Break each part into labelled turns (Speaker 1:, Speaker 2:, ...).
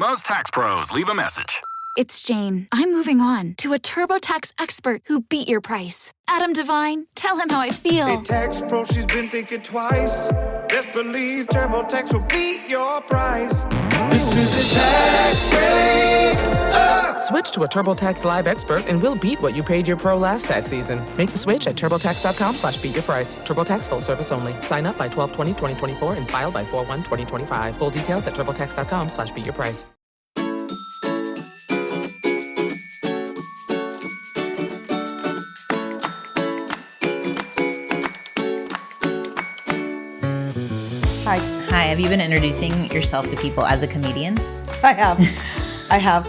Speaker 1: Most tax pros leave a message.
Speaker 2: It's Jane. I'm moving on to a TurboTax expert who beat your price. Adam Devine, tell him how I feel.
Speaker 3: Hey, tax pro, she's been thinking twice. Best believe TurboTax will beat your price. This is a tax break.
Speaker 4: Switch to a TurboTax Live expert and we'll beat what you paid your pro last tax season. Make the switch at TurboTax.com/beatyourprice. TurboTax full service only. Sign up by 12/20/2024 and file by 4/1/2025. Full details at TurboTax.com/beatyourprice.
Speaker 5: Hi, have you been introducing yourself to people as a comedian?
Speaker 6: I have.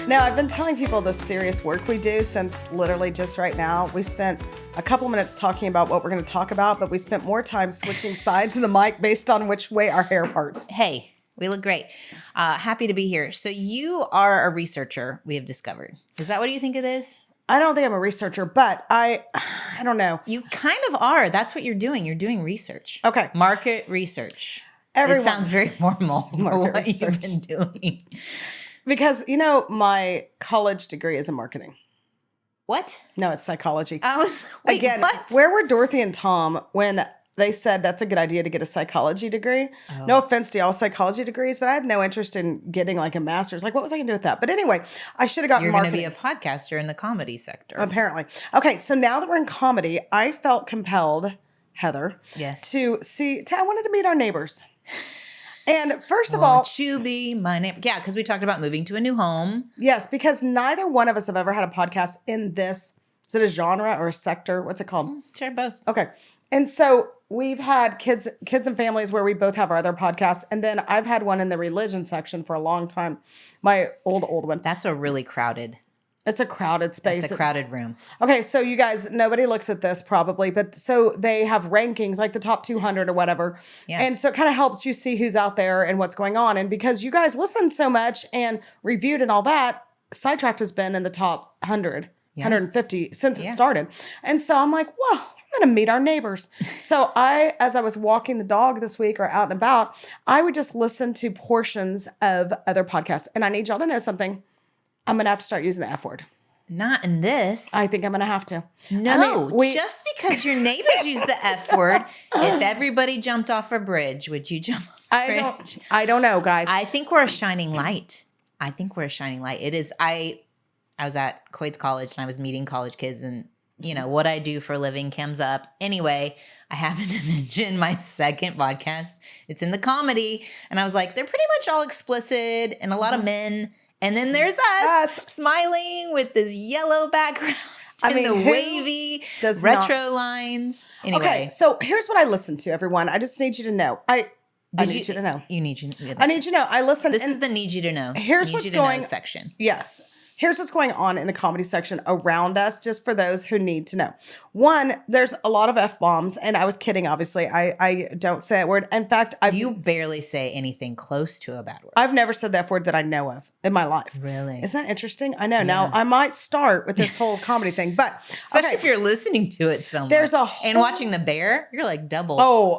Speaker 6: Now, I've been telling people the serious work we do since literally just right now. We spent a couple minutes talking about what we're going to talk about, but we spent more time switching sides of the mic based on which way our hair parts.
Speaker 5: Hey, we look great. Happy to be here. So you are a researcher, we have discovered. Is that what you think it is?
Speaker 6: I don't think I'm a researcher, but I don't know.
Speaker 5: You kind of are. That's what you're doing. You're doing research.
Speaker 6: Okay.
Speaker 5: Market research.
Speaker 6: It
Speaker 5: sounds very formal for what you've been doing.
Speaker 6: Because, my college degree is in marketing.
Speaker 5: What?
Speaker 6: No, it's psychology.
Speaker 5: Wait,
Speaker 6: Again,
Speaker 5: what?
Speaker 6: where were Dorothy and Tom when they said that's a good idea to get a psychology degree?
Speaker 5: Oh.
Speaker 6: No offense to all psychology degrees, but I had no interest in getting like a master's. Like, what was I going to do with that? But anyway, I should have gotten marketing.
Speaker 5: You're going to be a podcaster in the comedy sector.
Speaker 6: Apparently. Okay, so now that we're in comedy, I felt compelled, Heather,
Speaker 5: Yes.
Speaker 6: I wanted to meet our neighbors. And first of all,
Speaker 5: Won't you be my neighbor? Yeah, because we talked about moving to a new home.
Speaker 6: yes, because neither one of us have ever had a podcast in this. Is it a genre or a sector? What's it called?
Speaker 5: Sure, both.
Speaker 6: Okay. And so we've had kids and families where we both have our other podcasts. And then I've had one in the religion section for a long time. My old one.
Speaker 5: That's a really crowded.
Speaker 6: It's a crowded space.
Speaker 5: It's a crowded room.
Speaker 6: Okay, so you guys, nobody looks at this probably, but so they have rankings like the top 200 or whatever.
Speaker 5: Yeah.
Speaker 6: And so it kind of helps you see who's out there and what's going on. And because you guys listen so much and reviewed and all that, Sidetracked has been in the top 100, 150 since it started. And so I'm like, well, I'm going to meet our neighbors. So as I was walking the dog this week or out and about, I would just listen to portions of other podcasts. And I need y'all to know something. I'm going to have to start using the F word.
Speaker 5: Not in this.
Speaker 6: I think I'm going to have to.
Speaker 5: No, just because your neighbors use the F word, if everybody jumped off a bridge, would you jump off a bridge?
Speaker 6: I don't know, guys.
Speaker 5: I think we're a shining light. It is. I was at Coites College and I was meeting college kids and, what I do for a living comes up. Anyway, I happened to mention my second podcast. It's in the comedy. And I was like, they're pretty much all explicit and a lot of men. And then there's us smiling with this yellow background and the wavy retro lines. Anyway.
Speaker 6: Okay, so here's what I listen to, everyone. I just need you to know. I need you to know.
Speaker 5: You need you to know.
Speaker 6: I need you to know. I listen.
Speaker 5: This is the need you to know.
Speaker 6: Here's what's going
Speaker 5: on section.
Speaker 6: Yes. Here's what's going on in the comedy section around us, just for those who need to know. One, there's a lot of F-bombs, and I was kidding, obviously. I don't say that word. In fact,
Speaker 5: you barely say anything close to a bad word.
Speaker 6: I've never said the F word that I know of in my life.
Speaker 5: Really?
Speaker 6: Isn't that interesting? I know. Yeah. Now, I might start with this whole comedy thing, but
Speaker 5: especially if you're listening to it so much.
Speaker 6: There's
Speaker 5: and watching The Bear, you're like double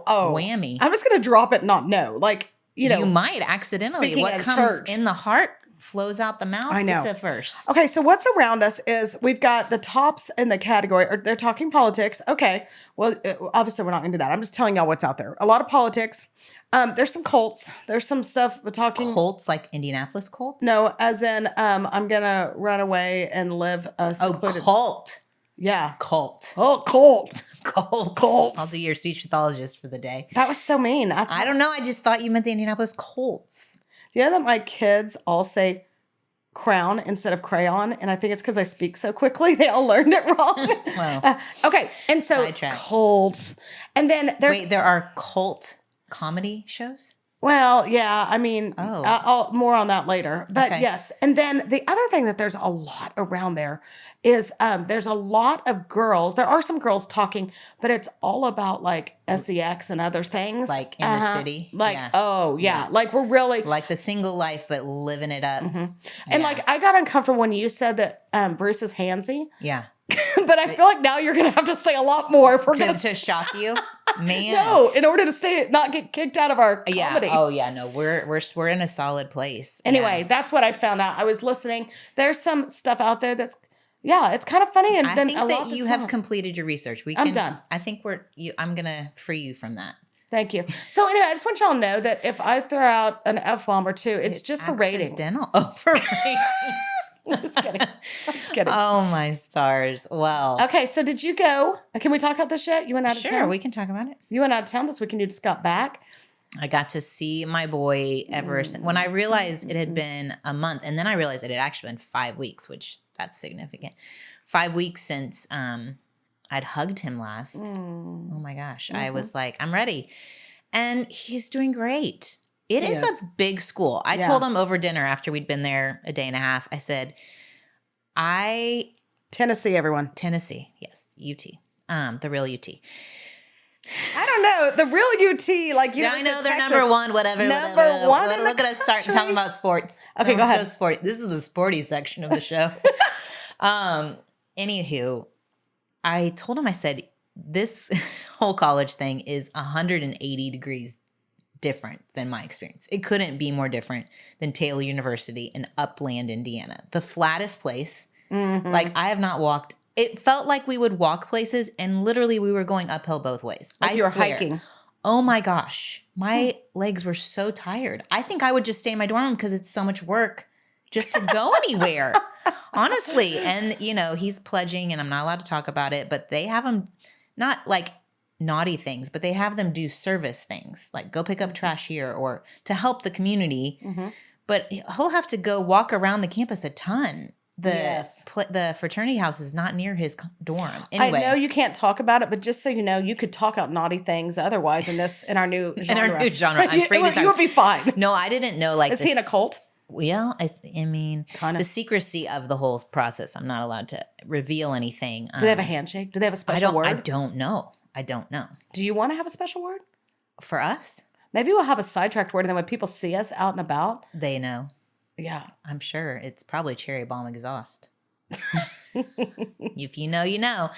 Speaker 5: whammy.
Speaker 6: I'm just going to drop it and not know. Like,
Speaker 5: you might accidentally. What comes in the heart flows out the mouth.
Speaker 6: I know.
Speaker 5: It's a first.
Speaker 6: Okay, so what's around us is we've got the tops in the category, or they're talking politics. Okay, well, obviously we're not into that. I'm just telling y'all what's out there. A lot of politics. There's some cults. There's some stuff we're talking.
Speaker 5: Cults like Indianapolis Colts?
Speaker 6: No, as in I'm going to run away and live a secluded.
Speaker 5: Oh, cult.
Speaker 6: Yeah.
Speaker 5: Cult.
Speaker 6: Oh, cult.
Speaker 5: Colts. I'll do your speech pathologist for the day.
Speaker 6: That was so mean.
Speaker 5: I don't know. I just thought you meant the Indianapolis Colts.
Speaker 6: Do you know that my kids all say crown instead of crayon? And I think it's because I speak so quickly. They all learned it wrong.
Speaker 5: Well,
Speaker 6: okay. And so cults. And then
Speaker 5: there are cult comedy shows?
Speaker 6: Well, yeah, I mean, I'll more on that later. But yes. And then the other thing that there's a lot around there is there's a lot of girls. There are some girls talking, but it's all about like sex and other things.
Speaker 5: Like in the city?
Speaker 6: Like, like we're really.
Speaker 5: Like the single life, but living it up.
Speaker 6: Mm-hmm. And like I got uncomfortable when you said that Bruce is handsy.
Speaker 5: Yeah.
Speaker 6: But I feel like now you're going to have to say a lot more if we're going
Speaker 5: To shock you? Man.
Speaker 6: No, in order to not get kicked out of our comedy.
Speaker 5: Yeah. Oh yeah. No, we're in a solid place.
Speaker 6: Anyway, that's what I found out. I was listening. There's some stuff out there that's, it's kind of funny. And
Speaker 5: I
Speaker 6: then
Speaker 5: think that you have completed your research.
Speaker 6: I'm done.
Speaker 5: I think I'm going to free you from that.
Speaker 6: Thank you. So anyway, I just want y'all to know that if I throw out an F-bomb or two, it's just for ratings.
Speaker 5: Oh, for ratings.
Speaker 6: Just kidding.
Speaker 5: Oh, my stars. Well.
Speaker 6: Okay, so did you go? Can we talk about this yet? You went out of town?
Speaker 5: Sure, we can talk about it.
Speaker 6: You went out of town this weekend. You just got back.
Speaker 5: I got to see my boy ever since when I realized it had been a month, and then I realized it had actually been 5 weeks, which that's significant. 5 weeks since I'd hugged him last. Oh my gosh. I was like, I'm ready. And he's doing great. It is a big school. I told him over dinner after we'd been there a day and a half, I said,
Speaker 6: Tennessee, everyone.
Speaker 5: Tennessee. Yes. UT. The real UT.
Speaker 6: I don't know. The real UT, like you know,
Speaker 5: I know they're number one, whatever.
Speaker 6: Number one.
Speaker 5: Look at us start talking about sports.
Speaker 6: Okay, go ahead.
Speaker 5: So sporty. This is the sporty section of the show. Anywho, I told him, I said, this whole college thing is 180 degrees different than my experience. It couldn't be more different than Taylor University in Upland, Indiana. The flattest place. Like I have not walked. It felt like we would walk places and literally we were going uphill both ways.
Speaker 6: Like you were hiking.
Speaker 5: Oh my gosh. My legs were so tired. I think I would just stay in my dorm room because it's so much work just to go anywhere. Honestly. And, you know, he's pledging and I'm not allowed to talk about it, but they have him not like naughty things, but they have them do service things like go pick up trash here or to help the community. But he'll have to go walk around the campus a ton. The fraternity house is not near his dorm. Anyway,
Speaker 6: I know you can't talk about it, but just so you know, you could talk out naughty things otherwise in our new genre.
Speaker 5: In our new genre. I'm free to talk.
Speaker 6: You would be fine.
Speaker 5: No, I didn't know like
Speaker 6: Is he in a cult?
Speaker 5: Well, I mean,
Speaker 6: kind of.
Speaker 5: The secrecy of the whole process. I'm not allowed to reveal anything.
Speaker 6: Do they have a handshake? Do they have a special word?
Speaker 5: I don't know.
Speaker 6: Do you want to have a special word?
Speaker 5: For us?
Speaker 6: Maybe we'll have a sidetracked word and then when people see us out and about.
Speaker 5: They know.
Speaker 6: Yeah.
Speaker 5: I'm sure. It's probably cherry bomb exhaust. If you know, you know.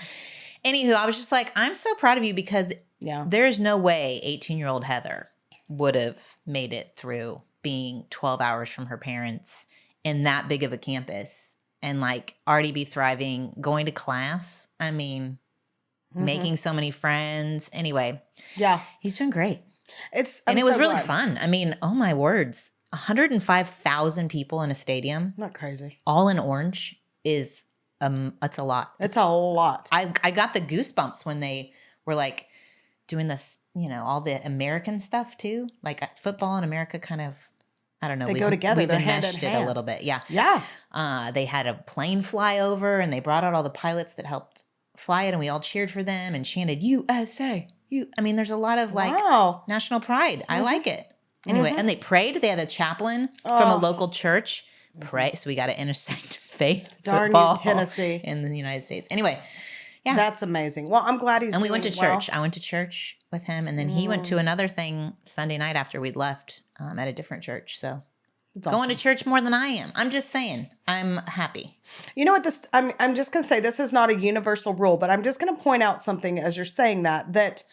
Speaker 5: Anywho, I was just like, I'm so proud of you because there's no way 18-year-old Heather would have made it through being 12 hours from her parents in that big of a campus and like already be thriving, going to class. I mean, making so many friends. Anyway.
Speaker 6: Yeah.
Speaker 5: He's doing great.
Speaker 6: It
Speaker 5: was really fun. I mean, oh my words. 105,000 people in a stadium.
Speaker 6: Not crazy.
Speaker 5: All in orange is it's a lot.
Speaker 6: It's a lot.
Speaker 5: I got the goosebumps when they were like doing this, you know, all the American stuff too. Like football in America kind of, I don't know.
Speaker 6: They go together.
Speaker 5: We've
Speaker 6: They're hand in
Speaker 5: enmeshed it
Speaker 6: hand.
Speaker 5: a little bit. Yeah.
Speaker 6: Yeah.
Speaker 5: They had a plane fly over and they brought out all the pilots that helped fly it and we all cheered for them and chanted USA. I mean, there's a lot of like national pride. I like it. Anyway, and they prayed. They had a chaplain from a local church pray. So we got to intersect faith,
Speaker 6: Darn
Speaker 5: football,
Speaker 6: you, Tennessee,
Speaker 5: in the United States. Anyway, yeah,
Speaker 6: that's amazing. Well, I'm glad he's.
Speaker 5: And we
Speaker 6: doing
Speaker 5: went to
Speaker 6: well.
Speaker 5: church. I went to church with him, and then he went to another thing Sunday night after we'd left at a different church. So
Speaker 6: It's
Speaker 5: going
Speaker 6: awesome.
Speaker 5: to church more than I am. I'm just saying. I'm happy.
Speaker 6: You know what? I'm just gonna say this is not a universal rule, but I'm just gonna point out something as you're saying that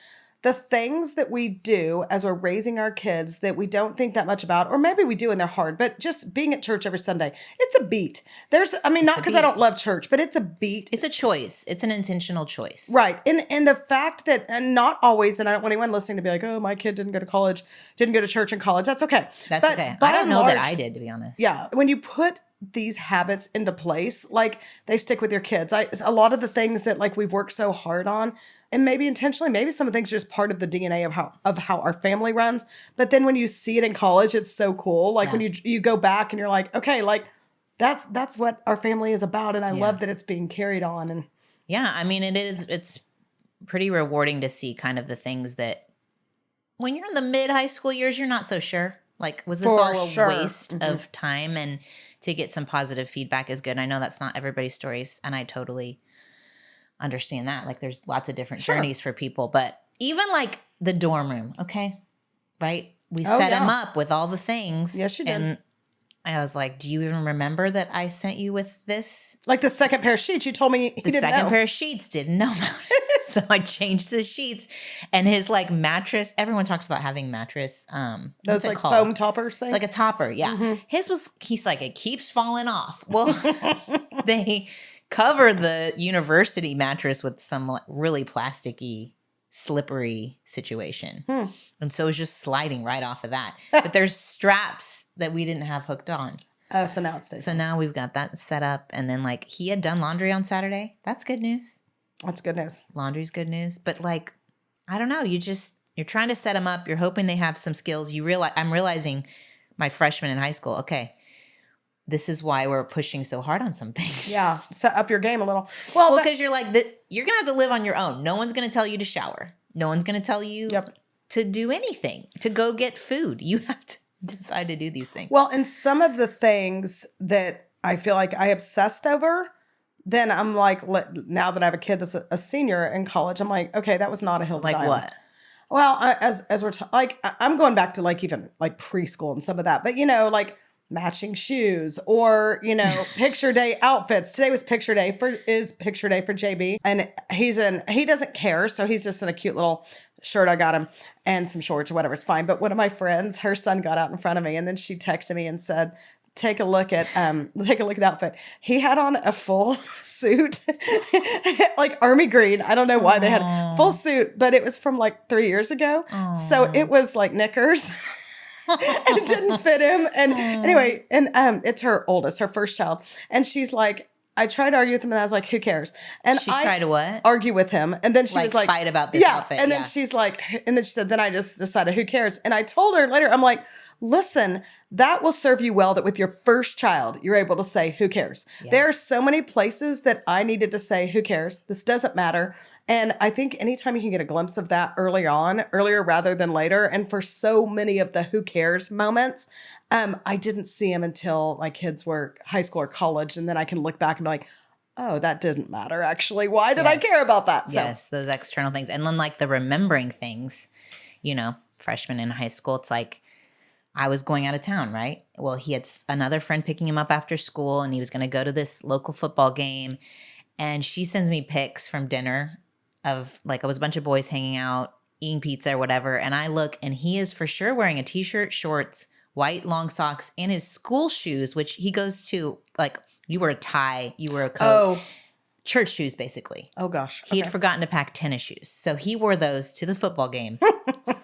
Speaker 6: the things that we do as we're raising our kids that we don't think that much about, or maybe we do and they're hard, but just being at church every Sunday, it's a beat. Not because I don't love church, but it's a beat.
Speaker 5: It's a choice. It's an intentional choice.
Speaker 6: Right. And the fact that, and not always, and I don't want anyone listening to be like, oh, my kid didn't go to college, didn't go to church in college. That's okay.
Speaker 5: That's okay. I don't know that I did, to be honest.
Speaker 6: Yeah. When you put these habits into place, like they stick with your kids. A lot of the things that like we've worked so hard on, and maybe intentionally, maybe some of the things are just part of the DNA of how our family runs. But then when you see it in college, it's so cool. Like when you go back and you're like, okay, like that's what our family is about, and I love that it's being carried on. And
Speaker 5: yeah, I mean, it's pretty rewarding to see kind of the things that when you're in the mid-high school years, you're not so sure. Like, was this all a waste of time? And to get some positive feedback is good. And I know that's not everybody's stories, and I totally understand that. Like, there's lots of different journeys for people. But even like the dorm room, okay, right? We set them up with all the things.
Speaker 6: Yes, you did.
Speaker 5: And I was like, do you even remember that I sent you with this?
Speaker 6: Like the second pair of sheets, you told me he
Speaker 5: The
Speaker 6: didn't
Speaker 5: second
Speaker 6: know.
Speaker 5: pair of sheets didn't know about it. So I changed the sheets. And his like mattress, everyone talks about having mattress.
Speaker 6: Those
Speaker 5: what's it
Speaker 6: like
Speaker 5: called?
Speaker 6: foam toppers things?
Speaker 5: Like a topper, yeah. His was, he's like, it keeps falling off. Well, they covered the university mattress with some like really plasticky, slippery situation. And so it was just sliding right off of that. But there's straps that we didn't have hooked on.
Speaker 6: Oh, so now it stays.
Speaker 5: So now we've got that set up. And then like he had done laundry on Saturday. That's good news.
Speaker 6: That's good news.
Speaker 5: Laundry's good news. But like, I don't know. You're trying to set them up. You're hoping they have some skills. I'm realizing my freshman in high school, okay, this is why we're pushing so hard on some things.
Speaker 6: Yeah. Set up your game a little. Well,
Speaker 5: because you're like, you're going to have to live on your own. No one's going to tell you to shower. No one's going to tell you to do anything, to go get food. You have to decide to do these things.
Speaker 6: Well, and some of the things that I feel like I obsessed over, then I'm like, now that I have a kid that's a senior in college, I'm like, okay, that was not a hill to die on.
Speaker 5: Like what?
Speaker 6: Well, as we're like, I'm going back to like even like preschool and some of that, but you know, like matching shoes or, you know, picture day outfits. Today was picture day for JB, and he doesn't care. So he's just in a cute little shirt I got him and some shorts or whatever. It's fine. But one of my friends, her son got out in front of me and then she texted me and said, take a look at the outfit. He had on a full suit, like army green. I don't know why they had a full suit, but it was from like 3 years ago. So it was like knickers. And it didn't fit him. And anyway, and it's her oldest, her first child. And she's like, I tried to argue with him and I was like, who cares? And
Speaker 5: she tried to what?
Speaker 6: Argue with him. And then she was like,
Speaker 5: fight about this outfit.
Speaker 6: And then she's like, and then she said, then I just decided who cares? And I told her later, I'm like, listen, that will serve you well that with your first child, you're able to say, who cares? Yeah. There are so many places that I needed to say, who cares? This doesn't matter. And I think anytime you can get a glimpse of that earlier rather than later. And for so many of the who cares moments, I didn't see them until my kids were high school or college. And then I can look back and be like, oh, that didn't matter actually. Why did I care about that? So.
Speaker 5: Yes, those external things. And then like the remembering things, you know, freshman in high school, it's like, I was going out of town, right? Well, he had another friend picking him up after school and he was going to go to this local football game. And she sends me pics from dinner of like, it was a bunch of boys hanging out, eating pizza or whatever. And I look and he is for sure wearing a t-shirt, shorts, white long socks, and his school shoes, which he goes to like, you wear a tie, you wear a coat. Church shoes, basically.
Speaker 6: Oh, gosh.
Speaker 5: He had forgotten to pack tennis shoes. So he wore those to the football game.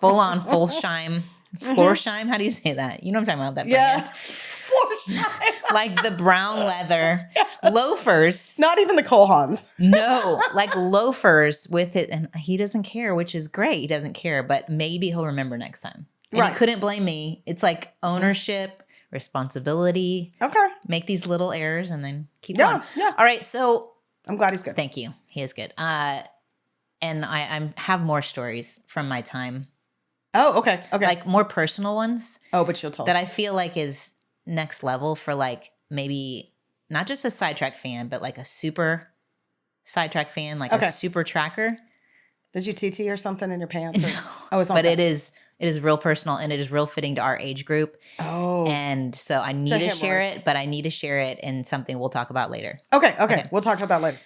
Speaker 5: Full on, Florsheim. How do you say that? You know what I'm talking about, that brand.
Speaker 6: Florsheim.
Speaker 5: Like the brown leather loafers.
Speaker 6: Not even the Cole Haans.
Speaker 5: No, like loafers with it. And he doesn't care, which is great. He doesn't care, but maybe he'll remember next time. And he couldn't blame me. It's like ownership, responsibility.
Speaker 6: Okay.
Speaker 5: Make these little errors and then keep going.
Speaker 6: Yeah.
Speaker 5: All right, so.
Speaker 6: I'm glad he's good.
Speaker 5: Thank you. He is good. And I have more stories from my time.
Speaker 6: Oh, okay.
Speaker 5: Like more personal ones.
Speaker 6: Oh, but you'll tell us.
Speaker 5: That I feel like is next level for like maybe not just a sidetrack fan, but like a super sidetrack fan, like a super tracker.
Speaker 6: Did you TT or something in your pants?
Speaker 5: No.
Speaker 6: Oh, it's not
Speaker 5: but it is real personal and it is real fitting to our age group.
Speaker 6: Oh.
Speaker 5: And so I need to share it, but I need to share it in something we'll talk about later.
Speaker 6: Okay. We'll talk about that later.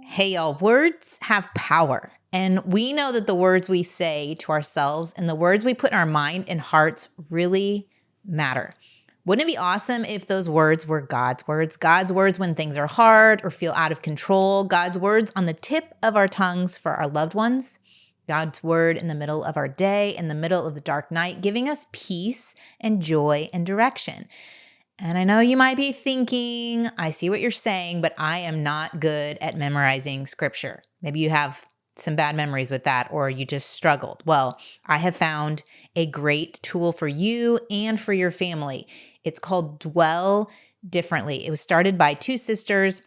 Speaker 5: Hey, y'all, words have power. And we know that the words we say to ourselves and the words we put in our mind and hearts really matter. Wouldn't it be awesome if those words were God's words? God's words when things are hard or feel out of control. God's words on the tip of our tongues for our loved ones. God's word in the middle of our day, in the middle of the dark night, giving us peace and joy and direction. And I know you might be thinking, I see what you're saying, but I am not good at memorizing scripture. Maybe you have some bad memories with that, or you just struggled. Well, I have found a great tool for you and for your family. It's called Dwell Differently. It was started by two sisters.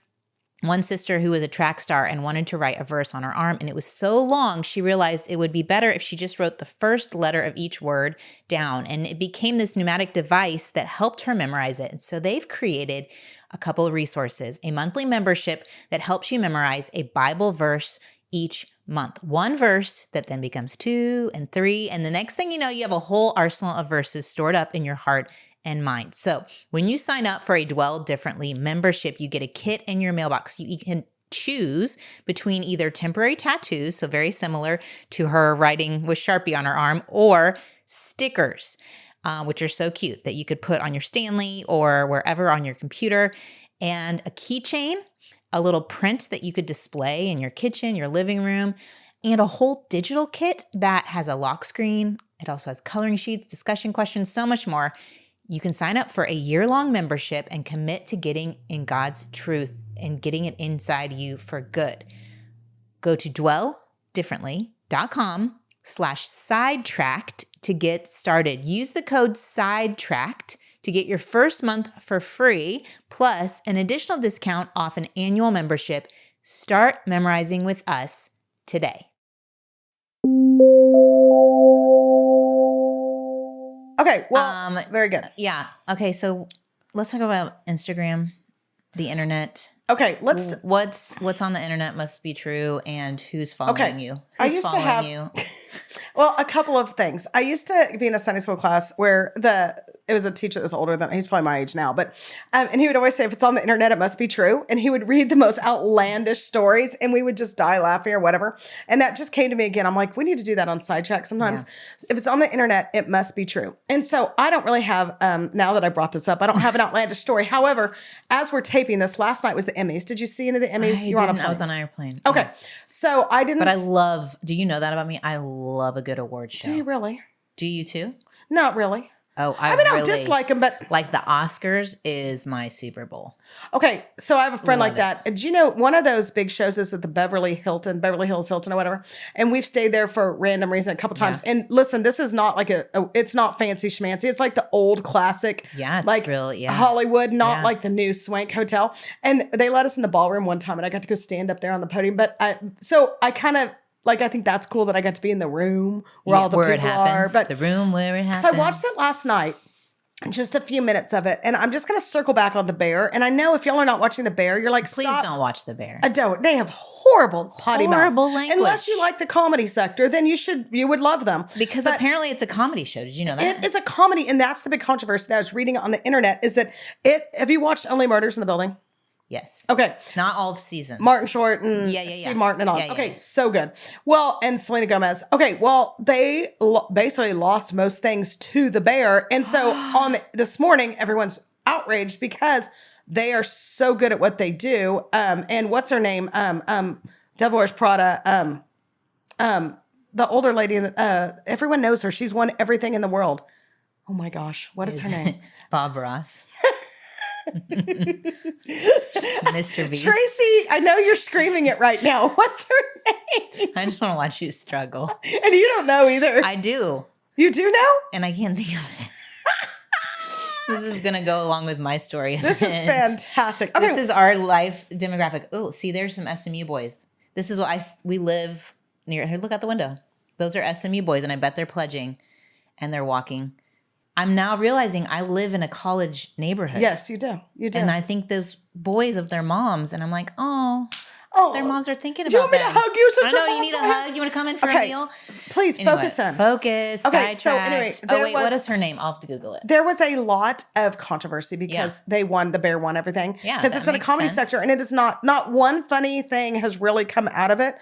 Speaker 5: One sister who was a track star and wanted to write a verse on her arm, and it was so long she realized it would be better if she just wrote the first letter of each word down, and it became this pneumatic device that helped her memorize it. And so they've created a couple of resources, a monthly membership that helps you memorize a Bible verse each month. One verse that then becomes 2 and 3. And the next thing you know, you have a whole arsenal of verses stored up in your heart and mind. So when you sign up for a Dwell Differently membership, you get a kit in your mailbox. You can choose between either temporary tattoos, so very similar to her writing with Sharpie on her arm, or stickers, which are so cute that you could put on your Stanley or wherever on your computer, and a keychain, a little print that you could display in your kitchen, your living room, and a whole digital kit that has a lock screen. It also has coloring sheets, discussion questions, so much more. You can sign up for a year-long membership and commit to getting in God's truth and getting it inside you for good. Go to dwelldifferently.com/sidetracked to get started. Use the code SIDETRACKED to get your first month for free, plus an additional discount off an annual membership. Start memorizing with us today.
Speaker 6: Okay, well, very good.
Speaker 5: Yeah. Okay, so let's talk about Instagram, the internet.
Speaker 6: Okay, let's.
Speaker 5: What's on the internet must be true, and who's following you?
Speaker 6: I used to have well, a couple of things. I used to be in a Sunday school class where it was a teacher that was older than he's probably my age now, but and he would always say, if it's on the internet, it must be true. And he would read the most outlandish stories, and we would just die laughing or whatever. And that just came to me again. I'm like, we need to do that on Sidetrack sometimes. Yeah. If it's on the internet, it must be true. And so I don't really have now that I brought this up, I don't have an outlandish story. However, as we're taping this, last night was the Emmys. Did you see any of the Emmys?
Speaker 5: I was on an airplane.
Speaker 6: Okay,
Speaker 5: Yeah.
Speaker 6: So I didn't.
Speaker 5: But I love. Do you know that about me? I love a good award show.
Speaker 6: Do you really?
Speaker 5: Do you too?
Speaker 6: Not really.
Speaker 5: Oh,
Speaker 6: I mean, I don't dislike them, but
Speaker 5: like the Oscars is my Super Bowl.
Speaker 6: Okay, so I have a friend
Speaker 5: Love
Speaker 6: like that. Do you know one of those big shows is at the Beverly Hills Hilton or whatever, and we've stayed there for random reason a couple times. Yeah. And listen, this is not like it's not fancy schmancy. It's like the old classic,
Speaker 5: it's
Speaker 6: like
Speaker 5: real,
Speaker 6: Hollywood, not like the new swank hotel. And they let us in the ballroom one time, and I got to go stand up there on the podium. But I kind of. Like, I think that's cool that I got to be in the room where all the people are. But
Speaker 5: the room where it happens.
Speaker 6: So I watched it last night, just a few minutes of it. And I'm just going to circle back on The Bear. And I know if y'all are not watching The Bear, you're like,
Speaker 5: please don't watch The Bear.
Speaker 6: I don't. They have horrible potty mouths.
Speaker 5: Horrible language.
Speaker 6: Unless you like the comedy sector, then you would love them.
Speaker 5: Because apparently it's a comedy show. Did you know that?
Speaker 6: It is a comedy. And that's the big controversy that I was reading on the internet is that have you watched Only Murders in the Building?
Speaker 5: Yes.
Speaker 6: Okay.
Speaker 5: Not all seasons.
Speaker 6: Martin Short and Steve Martin and all. Okay, so good. Well, and Selena Gomez. Okay, well, they basically lost most things to The Bear. And so this morning, everyone's outraged because they are so good at what they do. And what's her name? Devil Wears Prada. The older lady, everyone knows her. She's won everything in the world. Oh my gosh. What is her name?
Speaker 5: Bob Ross. Mr. Beast.
Speaker 6: Tracy, I know you're screaming it right now. What's her name?
Speaker 5: I just want to watch you struggle.
Speaker 6: And you don't know either.
Speaker 5: I do.
Speaker 6: You do know?
Speaker 5: And I can't think of it. This is going to go along with my story.
Speaker 6: This is fantastic.
Speaker 5: Okay. This is our life demographic. Oh, see, there's some SMU boys. This is what we live near. Here, look out the window. Those are SMU boys, and I bet they're pledging and they're walking. I'm now realizing I live in a college neighborhood.
Speaker 6: Yes, you do. You do.
Speaker 5: And I think those boys of their moms, and I'm like, oh, their moms are thinking about
Speaker 6: them. Do you want me to hug you?
Speaker 5: I know you need a hug. You want to come in for a meal?
Speaker 6: Please, focus in.
Speaker 5: Focus,
Speaker 6: okay,
Speaker 5: sidetracked.
Speaker 6: So anyway,
Speaker 5: what is her name? I'll have to Google it.
Speaker 6: There was a lot of controversy because The Bear won everything.
Speaker 5: Yeah,
Speaker 6: because it's in a comedy sector, and it is not one funny thing has really come out of it.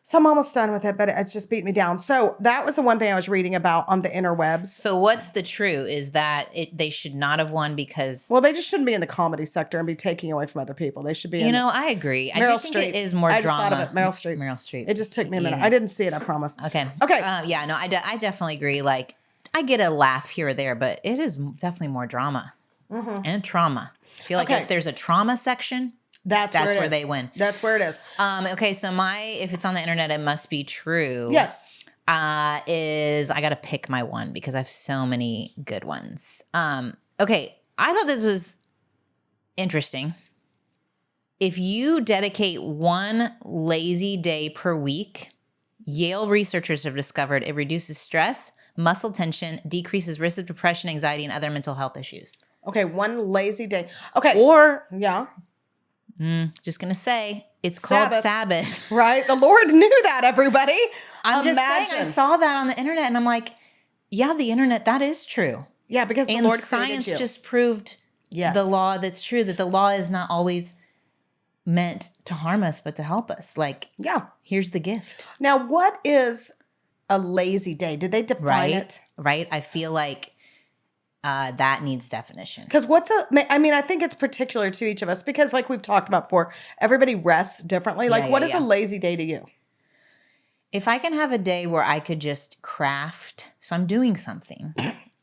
Speaker 6: So I'm almost done with it, but it's just beat me down. So that was the one thing I was reading about on the interwebs.
Speaker 5: So what's the true is that they should not have won because...
Speaker 6: Well, they just shouldn't be in the comedy sector and be taking away from other people. They should be in...
Speaker 5: I agree. I just think it is more drama. I just thought of it.
Speaker 6: Meryl Streep. It just took me a minute. I didn't see it, I promise.
Speaker 5: Okay. I definitely agree. Like, I get a laugh here or there, but it is definitely more drama and trauma. I feel like if there's a trauma section... That's where they win.
Speaker 6: That's where it is.
Speaker 5: Okay, so if it's on the internet, it must be true.
Speaker 6: Yes.
Speaker 5: I got to pick my one because I have so many good ones. Okay, I thought this was interesting. If you dedicate one lazy day per week, Yale researchers have discovered it reduces stress, muscle tension, decreases risk of depression, anxiety, and other mental health issues.
Speaker 6: Okay, one lazy day. Okay.
Speaker 5: Or...
Speaker 6: Yeah.
Speaker 5: Just going to say, It's called Sabbath.
Speaker 6: Right? The Lord knew that, everybody.
Speaker 5: I'm just saying, I saw that on the internet and I'm like, yeah, the internet, that is true.
Speaker 6: Yeah, because the Lord
Speaker 5: science
Speaker 6: created you.
Speaker 5: just proved the law that's true, that the law is not always meant to harm us, but to help us. Like, here's the gift.
Speaker 6: Now, what is a lazy day? Did they define it?
Speaker 5: Right. I feel like that needs definition.
Speaker 6: Because I think it's particular to each of us because like we've talked about before, everybody rests differently. Like what is a lazy day to you?
Speaker 5: If I can have a day where I could just craft, so I'm doing something.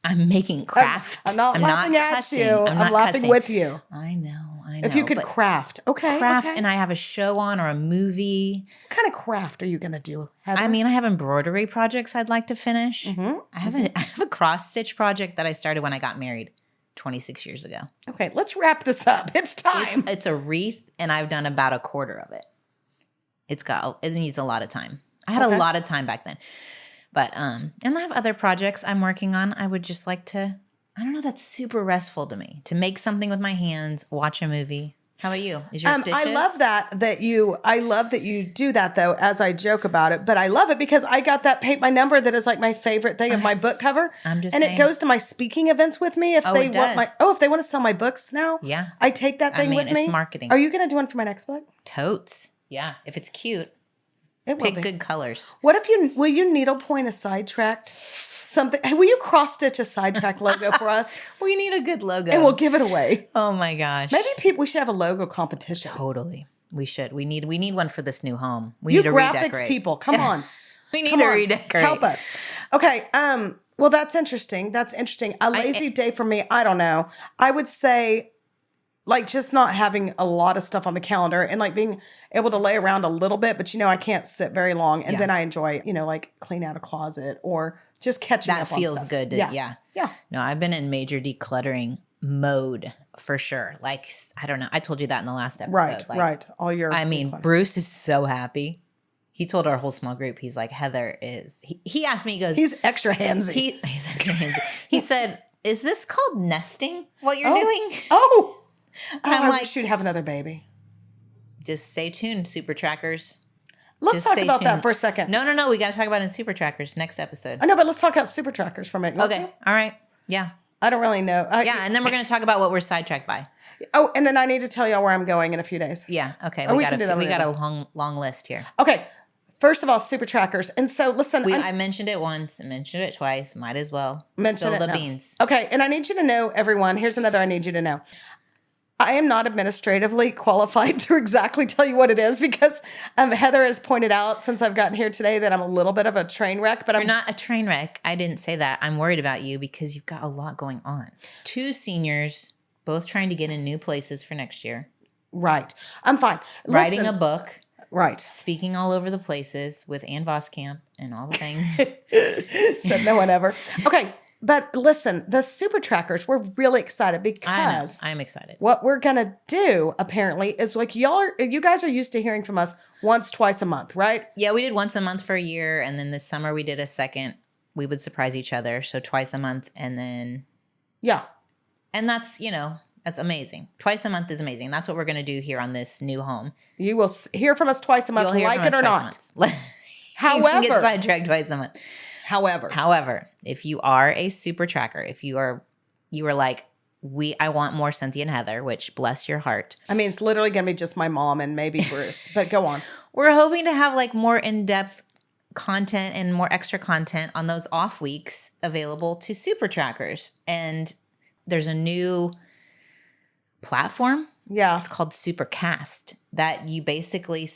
Speaker 5: I'm making craft.
Speaker 6: I'm not laughing at you. I'm laughing with you.
Speaker 5: I know.
Speaker 6: If you could craft. Okay.
Speaker 5: And I have a show on or a movie.
Speaker 6: What kind of craft are you going to do, Heather?
Speaker 5: I mean, I have embroidery projects I'd like to finish. I have a cross-stitch project that I started when I got married 26 years ago.
Speaker 6: Okay, let's wrap this up. It's time.
Speaker 5: It's a wreath, and I've done about a quarter of it. It needs a lot of time. I had a lot of time back then. But, and I have other projects I'm working on. I would just like to, I don't know, that's super restful to me. To make something with my hands, watch a movie. How about you? Is yours dishes?
Speaker 6: I love that you do that though, as I joke about it. But I love it because I got that paint by number that is like my favorite thing of my book cover.
Speaker 5: I'm just
Speaker 6: saying.
Speaker 5: And
Speaker 6: it goes to my speaking events with me if they want if they want to sell my books now.
Speaker 5: Yeah.
Speaker 6: I take that thing with me.
Speaker 5: It's marketing.
Speaker 6: Are you going to do one for my next book?
Speaker 5: Totes. Yeah. If it's cute.
Speaker 6: Pick
Speaker 5: good colors.
Speaker 6: What if will you needlepoint a Sidetracked something? Will you cross stitch a Sidetracked logo for us?
Speaker 5: We need a good logo.
Speaker 6: And we'll give it away.
Speaker 5: Oh my gosh.
Speaker 6: Maybe we should have a logo competition.
Speaker 5: Totally. We should. We need one for this new home. We
Speaker 6: need
Speaker 5: to
Speaker 6: graphics
Speaker 5: redecorate.
Speaker 6: People, come on.
Speaker 5: We need to redecorate.
Speaker 6: Help us. Okay. Well, that's interesting. A lazy day for me, I don't know. I would say like just not having a lot of stuff on the calendar and like being able to lay around a little bit, but I can't sit very long. And then I enjoy, like clean out a closet or just catching up on stuff.
Speaker 5: That feels good. Yeah. No, I've been in major decluttering mode for sure. Like, I don't know. I told you that in the last episode.
Speaker 6: Right.
Speaker 5: Bruce is so happy. He told our whole small group, he's like, Heather is, he asked me, he goes,
Speaker 6: he's extra handsy.
Speaker 5: He's extra handsy. He said, is this called nesting, what you're doing?
Speaker 6: I'm like, wish you'd have another baby.
Speaker 5: Just stay tuned, Supertrackers.
Speaker 6: Let's talk about that for a second.
Speaker 5: No. We got to talk about it in Supertrackers next episode.
Speaker 6: I know, but let's talk about Supertrackers for a minute.
Speaker 5: Okay. All right. Yeah.
Speaker 6: I don't really know.
Speaker 5: And then we're going to talk about what we're sidetracked by.
Speaker 6: Oh, and then I need to tell y'all where I'm going in a few days.
Speaker 5: Yeah. Okay. We got a long list here.
Speaker 6: Okay. First of all, Supertrackers. And so, listen.
Speaker 5: I mentioned it once. I mentioned it twice. Might as well.
Speaker 6: Mention
Speaker 5: the beans.
Speaker 6: Okay. And I need you to know, everyone, here's another I need you to know. I am not administratively qualified to exactly tell you what it is because Heather has pointed out since I've gotten here today that I'm a little bit of a train wreck. But
Speaker 5: You're not a train wreck. I didn't say that. I'm worried about you because you've got a lot going on. 2 seniors, both trying to get in new places for next year.
Speaker 6: Right. I'm fine.
Speaker 5: Writing a book.
Speaker 6: Right.
Speaker 5: Speaking all over the places with Ann Voskamp and all the things.
Speaker 6: Said no one ever. Okay. But listen, the Supertrackers, we're really excited because
Speaker 5: I'm excited.
Speaker 6: What we're going to do apparently is like you guys are used to hearing from us once, twice a month, right?
Speaker 5: Yeah, we did once a month for a year. And then this summer we did a second. We would surprise each other. So twice a month. And then.
Speaker 6: Yeah.
Speaker 5: And that's, that's amazing. Twice a month is amazing. That's what we're going to do here on this new home.
Speaker 6: You will hear from us twice a month, like it or not.
Speaker 5: However. You can get sidetracked twice a month.
Speaker 6: However,
Speaker 5: if you are a super tracker, if you are like, I want more Cynthia and Heather, which bless your heart.
Speaker 6: I mean, it's literally going to be just my mom and maybe Bruce, but go on.
Speaker 5: We're hoping to have like more in-depth content and more extra content on those off weeks available to super trackers. And there's a new platform.
Speaker 6: Yeah.
Speaker 5: It's called Supercast that you basically,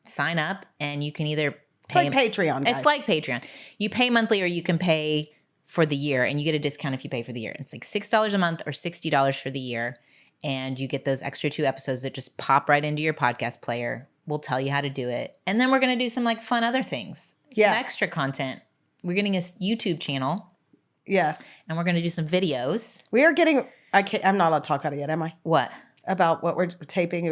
Speaker 5: sign up and you can either
Speaker 6: It's like Patreon, guys.
Speaker 5: It's like Patreon. You pay monthly or you can pay for the year and you get a discount if you pay for the year. It's like $6 a month or $60 for the year. And you get those extra 2 episodes that just pop right into your podcast player. We'll tell you how to do it. And then we're going to do some like fun other things. Some extra content. We're getting a YouTube channel.
Speaker 6: Yes.
Speaker 5: And we're going to do some videos.
Speaker 6: We are getting, I'm not allowed to talk about it yet, am I?
Speaker 5: What?
Speaker 6: About what we're taping.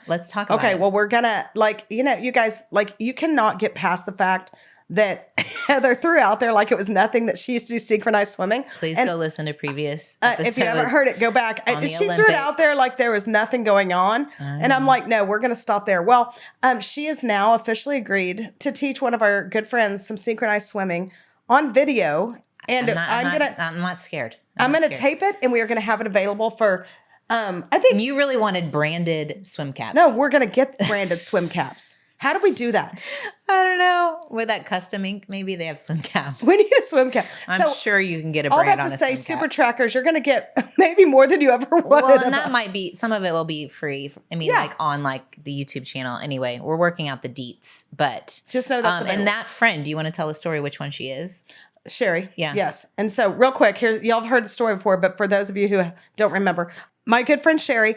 Speaker 5: Let's talk about it.
Speaker 6: Okay, well, we're gonna you guys, you cannot get past the fact that Heather threw out there like it was nothing, that she used to do synchronized swimming.
Speaker 5: Please
Speaker 6: And
Speaker 5: go listen to previous
Speaker 6: if you haven't heard it, go back.
Speaker 5: on the
Speaker 6: She threw it out there
Speaker 5: Olympics.
Speaker 6: like there was nothing going on. And I'm like, no, we're going to stop there. Well, she has now officially agreed to teach one of our good friends some synchronized swimming on video. And
Speaker 5: I'm not scared.
Speaker 6: I'm
Speaker 5: not
Speaker 6: going to
Speaker 5: scared.
Speaker 6: tape it, and we are going to have it available for, I think.
Speaker 5: You really wanted branded swim caps.
Speaker 6: No, we're going to get branded swim caps. How do we do that?
Speaker 5: I don't know. With that custom ink, maybe they have swim caps.
Speaker 6: We need a swim cap.
Speaker 5: I'm sure you can get a
Speaker 6: all
Speaker 5: brand
Speaker 6: that
Speaker 5: on
Speaker 6: to
Speaker 5: a
Speaker 6: say,
Speaker 5: swim cap.
Speaker 6: Supertrackers, you're going to get maybe more than you ever wanted.
Speaker 5: Well, and that
Speaker 6: of
Speaker 5: might
Speaker 6: us.
Speaker 5: be, some of it will be free. I mean,
Speaker 6: Yeah.
Speaker 5: like on like the YouTube channel. Anyway, we're working out the deets, but
Speaker 6: Just know that's available.
Speaker 5: and that friend, do you want to tell the story which one she is?
Speaker 6: Sherry.
Speaker 5: Yeah.
Speaker 6: Yes. And so real quick, here's, y'all have heard the story before, but for those of you who don't remember, my good friend Sherry,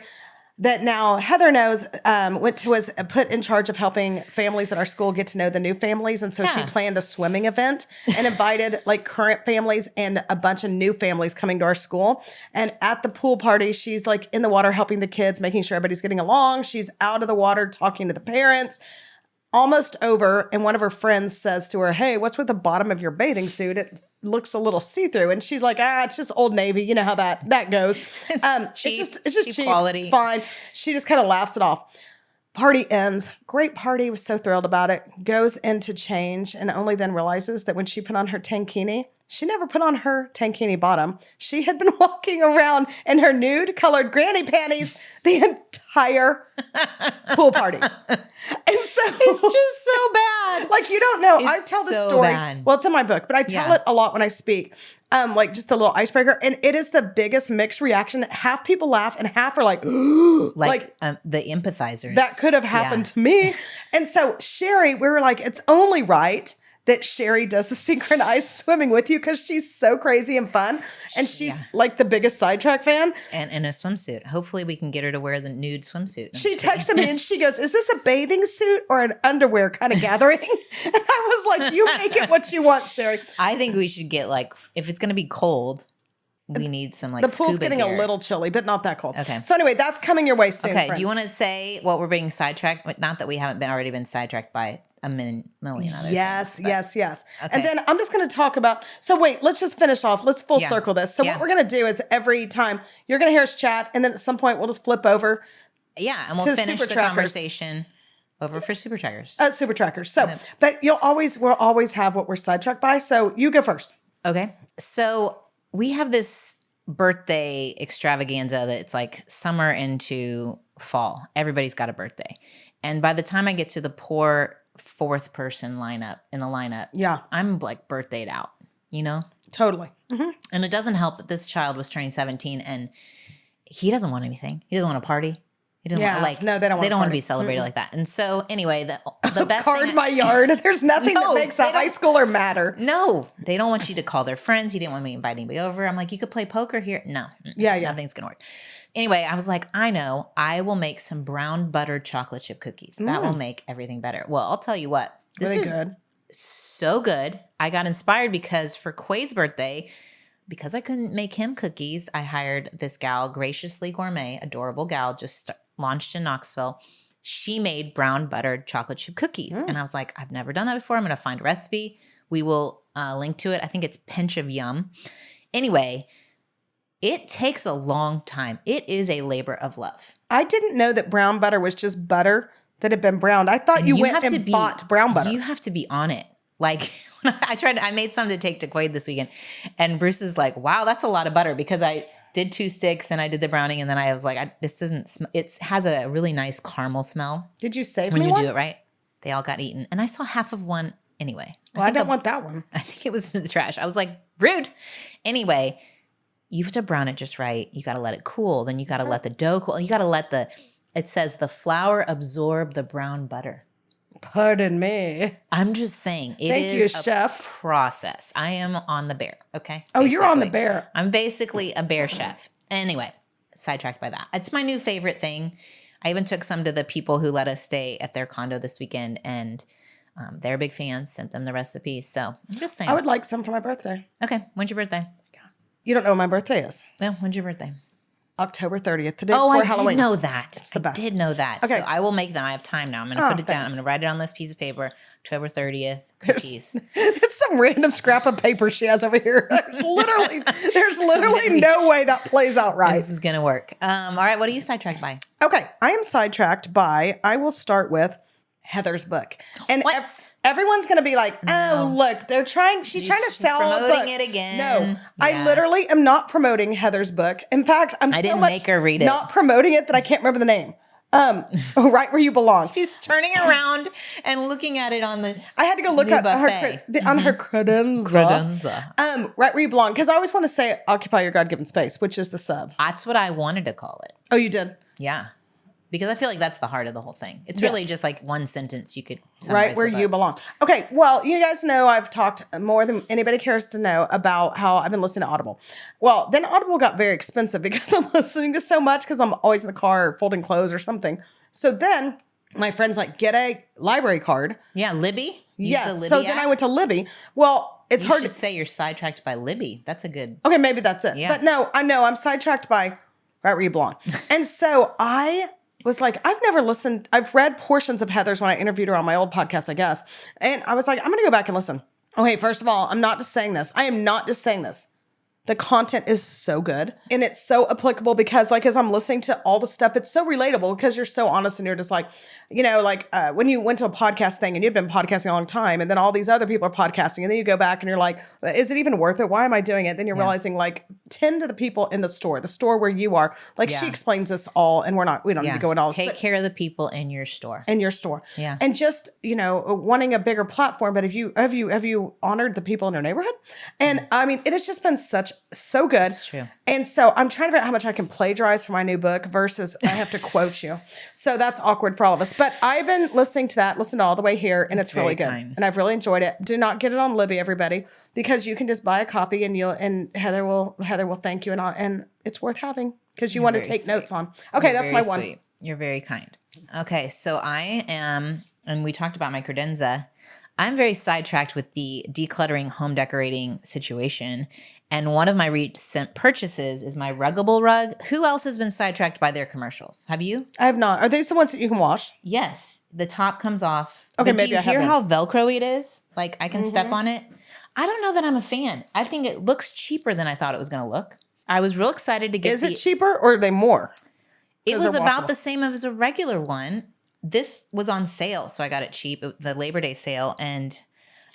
Speaker 6: that now Heather knows, was put in charge of helping families at our school get to know the new families. And so she
Speaker 5: Yeah.
Speaker 6: planned a swimming event and invited like current families and a bunch of new families coming to our school. And at the pool party, she's like in the water helping the kids, making sure everybody's getting along. She's out of the water talking to the parents. Almost over, and one of her friends says to her, "Hey, what's with the bottom of your bathing suit? It looks a little see-through." And she's like, "It's just Old Navy. You know how that goes.
Speaker 5: Cheap.
Speaker 6: It's just
Speaker 5: Cheap
Speaker 6: cheap.
Speaker 5: quality.
Speaker 6: It's fine." She just kind of laughs it off. Party ends. Great party. Was so thrilled about it. Goes into change, and only then realizes that when she put on her tankini, she never put on her tankini bottom. She had been walking around in her nude-colored granny panties the entire pool party. And so
Speaker 5: It's just so bad.
Speaker 6: like, you don't know. I
Speaker 5: It's
Speaker 6: tell the
Speaker 5: so
Speaker 6: story.
Speaker 5: bad.
Speaker 6: Well, it's in my book, but I tell
Speaker 5: Yeah.
Speaker 6: it a lot when I speak. Like just a little icebreaker. And it is the biggest mixed reaction. Half people laugh and half are like,
Speaker 5: like the empathizers.
Speaker 6: that could have happened to me. And so Sherry, we were like, it's only right that Sherry does the synchronized swimming with you because she's so crazy and fun. And she's like the biggest sidetrack fan.
Speaker 5: And in a swimsuit. Hopefully we can get her to wear the nude swimsuit.
Speaker 6: She texted me and she goes, "Is this a bathing suit or an underwear kind of gathering?" And I was like, "You make it what you want, Sherry."
Speaker 5: I think we should get like, if it's going to be cold, we need some like
Speaker 6: The pool's
Speaker 5: scuba
Speaker 6: getting
Speaker 5: gear.
Speaker 6: a little chilly, but not that cold.
Speaker 5: Okay.
Speaker 6: So anyway, that's coming your way soon.
Speaker 5: Okay,
Speaker 6: friends.
Speaker 5: do you want to say what we're being sidetracked? Not that we haven't already been sidetracked by a million other
Speaker 6: Yes,
Speaker 5: things. but-
Speaker 6: yes.
Speaker 5: Okay.
Speaker 6: And then I'm just going to talk about. So wait, let's just finish off. Let's full
Speaker 5: Yeah.
Speaker 6: circle this. So
Speaker 5: Yeah.
Speaker 6: what we're going to do is every time you're going to hear us chat, and then at some point we'll just flip over
Speaker 5: Yeah, and we'll
Speaker 6: To
Speaker 5: finish the
Speaker 6: Supertrackers.
Speaker 5: conversation over for Supertrackers.
Speaker 6: Supertrackers. So,
Speaker 5: Yep.
Speaker 6: but we'll always have what we're sidetracked by. So you go first.
Speaker 5: Okay. So we have this birthday extravaganza that's like summer into fall. Everybody's got a birthday. And by the time I get to the poor fourth person in the lineup,
Speaker 6: Yeah,
Speaker 5: I'm like birthdayed out, you know?
Speaker 6: totally. Mm-hmm.
Speaker 5: And it doesn't help that this child was turning 17 and he doesn't want anything. He doesn't want a party. He doesn't
Speaker 6: Yeah,
Speaker 5: want, like,
Speaker 6: no, they don't want a
Speaker 5: want to
Speaker 6: party.
Speaker 5: be celebrated like that. And so anyway, the best
Speaker 6: Card
Speaker 5: thing
Speaker 6: my yard. There's nothing
Speaker 5: No,
Speaker 6: that makes
Speaker 5: they
Speaker 6: a high schooler matter.
Speaker 5: No, they don't want you to call their friends. He didn't want me to invite anybody over. I'm like, you could play poker here. No.
Speaker 6: Yeah.
Speaker 5: Nothing's going to work. Anyway, I was like, I know. I will make some brown buttered chocolate chip cookies. That will make everything better. Well, I'll tell you what. This
Speaker 6: Really
Speaker 5: is
Speaker 6: good.
Speaker 5: so good. I got inspired because for Quade's birthday, because I couldn't make him cookies, I hired this gal, Graciously Gourmet, adorable gal, just launched in Knoxville. She made brown buttered chocolate chip cookies. And I was like, I've never done that before. I'm going to find a recipe. We will link to it. I think it's Pinch of Yum. Anyway, it takes a long time. It is a labor of love.
Speaker 6: I didn't know that brown butter was just butter that had been browned. I thought you went and bought brown butter.
Speaker 5: You have to be on it. Like when I made some to take to Quade this weekend, and Bruce is like, "Wow, that's a lot of butter," because I did 2 sticks and I did the browning, and then I was like, "This doesn't. It has a really nice caramel smell
Speaker 6: Did you save
Speaker 5: when
Speaker 6: me
Speaker 5: you
Speaker 6: one?
Speaker 5: do it right." They all got eaten, and I saw half of one anyway.
Speaker 6: Well, I don't want that one.
Speaker 5: I think it was in the trash. I was like, rude. Anyway, you have to brown it just right. You got to let it cool. Then you got to let the dough cool. You got to let it says the flour absorb the brown butter.
Speaker 6: Pardon me.
Speaker 5: I'm just saying, it
Speaker 6: Thank you,
Speaker 5: is a
Speaker 6: chef.
Speaker 5: process. I am on the bear, okay?
Speaker 6: Oh, you're on the
Speaker 5: Basically.
Speaker 6: bear.
Speaker 5: I'm basically a bear chef. Anyway, sidetracked by that. It's my new favorite thing. I even took some to the people who let us stay at their condo this weekend, and they're big fans, sent them the recipe. So I'm just saying.
Speaker 6: I would like some for my birthday.
Speaker 5: Okay, when's your birthday?
Speaker 6: You don't know when my birthday is.
Speaker 5: No, when's your birthday?
Speaker 6: October 30th, the day
Speaker 5: Oh,
Speaker 6: before
Speaker 5: I
Speaker 6: Halloween.
Speaker 5: did know that.
Speaker 6: It's the best.
Speaker 5: I did know that.
Speaker 6: Okay.
Speaker 5: So I will make them. I have time now. I'm going to put it down. I'm going to write it on this piece of paper. October 30th, cookies.
Speaker 6: It's some random scrap of paper she has over here. There's literally no way that plays out right.
Speaker 5: This is going to work. All right. What are you sidetracked by?
Speaker 6: Okay. I am sidetracked by, I will start with Heather's book. And
Speaker 5: What?
Speaker 6: everyone's going to be like, oh,
Speaker 5: No.
Speaker 6: look, she's trying to sell a book.
Speaker 5: Promoting it again.
Speaker 6: No, I
Speaker 5: Yeah.
Speaker 6: literally am not promoting Heather's book. In fact, I
Speaker 5: didn't
Speaker 6: so much
Speaker 5: make her read it.
Speaker 6: not promoting it that I can't remember the name. Right where you belong.
Speaker 5: He's turning around and looking at it on the
Speaker 6: I had to go look
Speaker 5: new
Speaker 6: at
Speaker 5: buffet.
Speaker 6: on her credenza.
Speaker 5: credenza.
Speaker 6: Right where you belong. Because I always want to say occupy your God-given space, which is the sub.
Speaker 5: That's what I wanted to call it.
Speaker 6: Oh, you did?
Speaker 5: Yeah. Because I feel like that's the heart of the whole thing. It's really
Speaker 6: Yes.
Speaker 5: just like one sentence you could summarize
Speaker 6: Right where
Speaker 5: the
Speaker 6: you
Speaker 5: book.
Speaker 6: belong. Okay, well, you guys know I've talked more than anybody cares to know about how I've been listening to Audible. Well, then Audible got very expensive because I'm listening to so much because I'm always in the car folding clothes or something. So then my friend's like, get a library card.
Speaker 5: Yeah, Libby. Use
Speaker 6: Yes.
Speaker 5: the Libby
Speaker 6: So then
Speaker 5: app.
Speaker 6: I went to Libby. Well, it's
Speaker 5: You
Speaker 6: hard
Speaker 5: should
Speaker 6: to
Speaker 5: say you're sidetracked by Libby. That's a good.
Speaker 6: Okay, maybe that's it.
Speaker 5: Yeah.
Speaker 6: But no, I know I'm sidetracked by right where you belong. And so I was like, I've never listened. I've read portions of Heather's when I interviewed her on my old podcast, I guess. And I was like, I'm going to go back and listen. Okay, first of all, I'm not just saying this. I am not just saying this. The content is so good and it's so applicable because like as I'm listening to all the stuff, it's so relatable because you're so honest and you're just like, you know, like when you went to a podcast thing and you've been podcasting a long time and then all these other people are podcasting and then you go back and you're like, is it even worth it? Why am I doing it? Then you're realizing like 10 to the people in the store where you are, like she explains this all and we don't need to go into all this.
Speaker 5: Take care of the people in your store.
Speaker 6: In your store.
Speaker 5: Yeah.
Speaker 6: And just, you know, wanting a bigger platform, but have you honored the people in your neighborhood? And I mean, it has just been so good.
Speaker 5: That's true.
Speaker 6: And so I'm trying to figure out how much I can plagiarize for my new book versus I have to quote you. So that's awkward for all of us. But I've been listening to all the way here and it's really
Speaker 5: very
Speaker 6: good.
Speaker 5: kind.
Speaker 6: And I've really enjoyed it. Do not get it on Libby, everybody, because you can just buy a copy and Heather will thank you and it's worth having because you want to
Speaker 5: very
Speaker 6: take
Speaker 5: sweet.
Speaker 6: notes on. Okay,
Speaker 5: You're
Speaker 6: that's my
Speaker 5: very
Speaker 6: one.
Speaker 5: sweet. You're very kind. Okay, so I am, and we talked about my credenza. I'm very sidetracked with the decluttering home decorating situation. And one of my recent purchases is my Ruggable rug. Who else has been sidetracked by their commercials? Have you?
Speaker 6: I have not. Are these the ones that you can wash?
Speaker 5: Yes. The top comes off.
Speaker 6: Okay,
Speaker 5: But
Speaker 6: maybe
Speaker 5: do you
Speaker 6: I
Speaker 5: hear
Speaker 6: haven't.
Speaker 5: how Velcro it is? Like I can step on it. I don't know that I'm a fan. I think it looks cheaper than I thought it was going to look. I was real excited to get
Speaker 6: Is it cheaper or are they more?
Speaker 5: It
Speaker 6: 'Cause
Speaker 5: was
Speaker 6: they're
Speaker 5: about
Speaker 6: washable.
Speaker 5: the same as a regular one. This was on sale, so I got it cheap, the Labor Day sale. And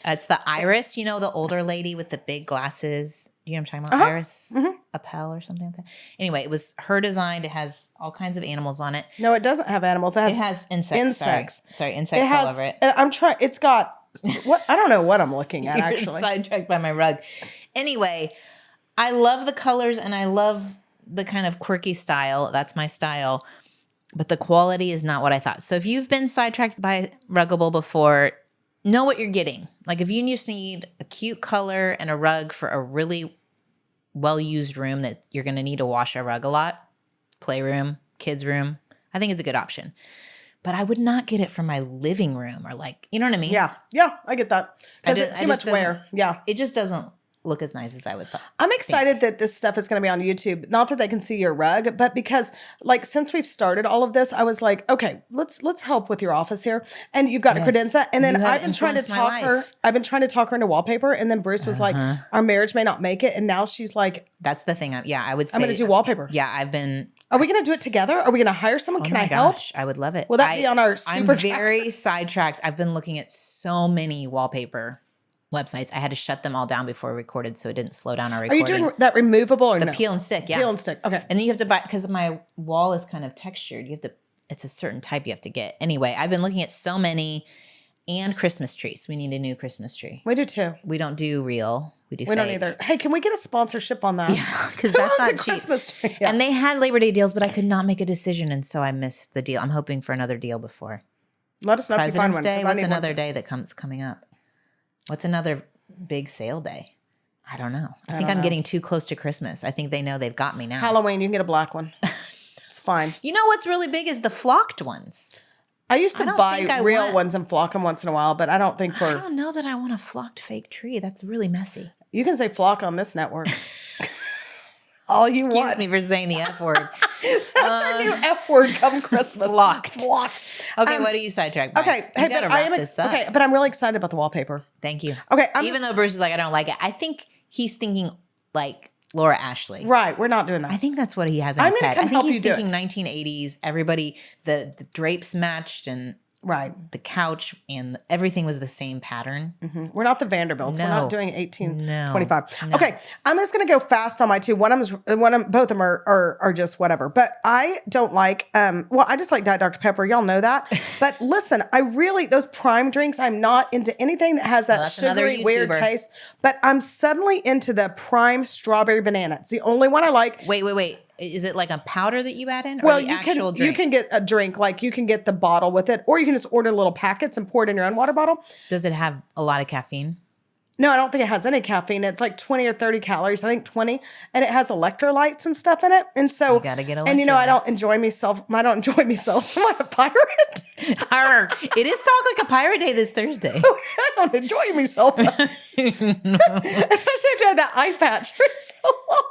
Speaker 5: it's the Iris, you know, the older lady with the big glasses. Do you know what I'm talking about? Iris Appel or something like that. Anyway, it was her design. It has all kinds of animals on it.
Speaker 6: No, it doesn't have animals.
Speaker 5: It has insects.
Speaker 6: insects.
Speaker 5: Sorry, insects all over it.
Speaker 6: I'm trying. It's got what? I don't know what I'm looking at
Speaker 5: You're
Speaker 6: actually.
Speaker 5: sidetracked by my rug. Anyway, I love the colors and I love the kind of quirky style. That's my style. But the quality is not what I thought. So if you've been sidetracked by Ruggable before, know what you're getting. Like if you just need a cute color and a rug for a really well-used room that you're going to need to wash a rug a lot, playroom, kids' room, I think it's a good option. But I would not get it for my living room or like, you know what I mean?
Speaker 6: Yeah, I get that because it's too much wear. Yeah,
Speaker 5: It just doesn't look as nice as I would thought.
Speaker 6: I'm excited that this stuff is going to be on YouTube. Not that they can see your rug, but because like since we've started all of this, I was like, okay, let's help with your office here. And you've got a credenza, and then
Speaker 5: You have
Speaker 6: I've been trying to
Speaker 5: influenced my
Speaker 6: talk her.
Speaker 5: life.
Speaker 6: I've been trying to talk her into wallpaper, and then Bruce was like, our marriage may not make it, and now she's like,
Speaker 5: That's the thing. I would say
Speaker 6: I'm going to do wallpaper.
Speaker 5: Yeah, I've been.
Speaker 6: Are we going to do it together? Are we going to hire someone? Can
Speaker 5: Oh my
Speaker 6: I help?
Speaker 5: gosh, I would love it.
Speaker 6: Will that be on our
Speaker 5: I'm
Speaker 6: Supertrackers?
Speaker 5: very sidetracked. I've been looking at so many wallpaper websites. I had to shut them all down before we recorded, so it didn't slow down our
Speaker 6: Are
Speaker 5: recording.
Speaker 6: you doing that removable or
Speaker 5: the
Speaker 6: no?
Speaker 5: peel and stick? Yeah,
Speaker 6: Peel and stick. Okay.
Speaker 5: And then you have to buy because my wall is kind of textured. You have to. It's a certain type you have to get. Anyway, I've been looking at so many, and Christmas trees. We need a new Christmas tree.
Speaker 6: We do too.
Speaker 5: We don't do real. We do.
Speaker 6: We don't
Speaker 5: fake.
Speaker 6: either. Hey, can we get a sponsorship on that?
Speaker 5: Yeah, because
Speaker 6: Who
Speaker 5: that's
Speaker 6: owns
Speaker 5: not
Speaker 6: a
Speaker 5: cheap.
Speaker 6: Christmas tree? Yeah.
Speaker 5: And they had Labor Day deals, but I could not make a decision, and so I missed the deal. I'm hoping for another deal before
Speaker 6: Let us know if you find
Speaker 5: President's
Speaker 6: one.
Speaker 5: Day.
Speaker 6: 'cause I
Speaker 5: What's
Speaker 6: need one
Speaker 5: another
Speaker 6: too.
Speaker 5: day that coming up? What's another big sale day? I don't know. I think
Speaker 6: don't
Speaker 5: I'm
Speaker 6: know.
Speaker 5: getting too close to Christmas. I think they know they've got me now.
Speaker 6: Halloween, you can get a black one. It's fine.
Speaker 5: You know what's really big is the flocked ones.
Speaker 6: I used
Speaker 5: I
Speaker 6: to
Speaker 5: don't
Speaker 6: buy
Speaker 5: think I
Speaker 6: real
Speaker 5: want-
Speaker 6: ones and flock them once in a while, but I don't think
Speaker 5: I
Speaker 6: for
Speaker 5: don't know that I want a flocked fake tree. That's really messy.
Speaker 6: you can say flock on this network. All you
Speaker 5: Excuse
Speaker 6: want.
Speaker 5: me for saying the F word.
Speaker 6: That's our new F word come Christmas.
Speaker 5: Flocked. Okay,
Speaker 6: Um,
Speaker 5: what are you sidetracked by?
Speaker 6: Okay,
Speaker 5: you gotta wrap this up.
Speaker 6: Okay, but I'm really excited about the wallpaper.
Speaker 5: Thank you.
Speaker 6: Okay,
Speaker 5: Even though Bruce is like, I don't like it, I think he's thinking like Laura Ashley.
Speaker 6: Right, we're not doing that.
Speaker 5: I think that's what he has in
Speaker 6: I'm
Speaker 5: his
Speaker 6: gonna
Speaker 5: head.
Speaker 6: come
Speaker 5: I think
Speaker 6: help
Speaker 5: he's
Speaker 6: you do
Speaker 5: thinking
Speaker 6: it.
Speaker 5: 1980s. Everybody, the drapes matched and
Speaker 6: Right.
Speaker 5: the couch and everything was the same pattern.
Speaker 6: Mhm. We're not the Vanderbilts. We're
Speaker 5: No.
Speaker 6: not doing 1825.
Speaker 5: No.
Speaker 6: Okay, I'm just gonna go fast on my two. Both of them are just whatever. But I don't like. I just like Diet Dr Pepper. Y'all know that. But listen, those prime drinks. I'm not into anything that has that
Speaker 5: that's another
Speaker 6: sugary weird
Speaker 5: YouTuber.
Speaker 6: taste. But I'm suddenly into the prime strawberry banana. It's the only one I like.
Speaker 5: Wait. Is it like a powder that you add in, or
Speaker 6: Well,
Speaker 5: the actual
Speaker 6: you
Speaker 5: drink?
Speaker 6: can get a drink, like you can get the bottle with it, or you can just order little packets and pour it in your own water bottle.
Speaker 5: Does it have a lot of caffeine?
Speaker 6: No, I don't think it has any caffeine. It's like 20 or 30 calories. I think 20, and it has electrolytes and stuff in it. And so,
Speaker 5: You gotta get
Speaker 6: and I don't
Speaker 5: electrolytes.
Speaker 6: enjoy myself. I'm like a pirate.
Speaker 5: Arr, it is Talk Like a Pirate Day this Thursday.
Speaker 6: I don't enjoy myself, especially after I had that eye patch for so long.